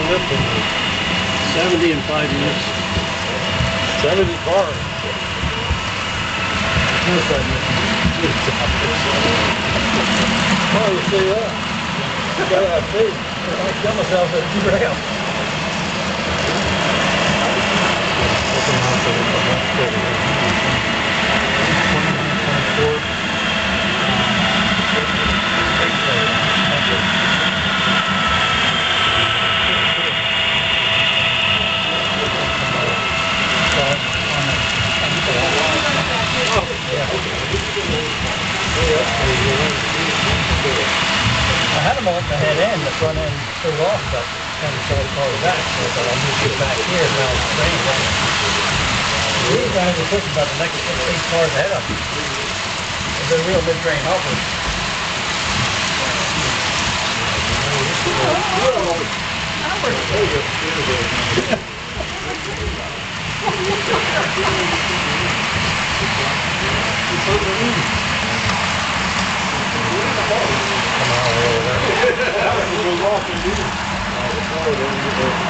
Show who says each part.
Speaker 1: lifting?
Speaker 2: 70 in 5 minutes.
Speaker 1: 70 cars.
Speaker 2: No 5 minutes.
Speaker 1: Oh, you see that? You gotta have faith. I kill myself at 2 grams. I had them all at the head end, the front end pulled off, but kind of started calling back. So I thought I'll move it back here and now it's raining. These guys are pushing about the next 8 cars ahead of them. They're real mid-train helpers. Come on,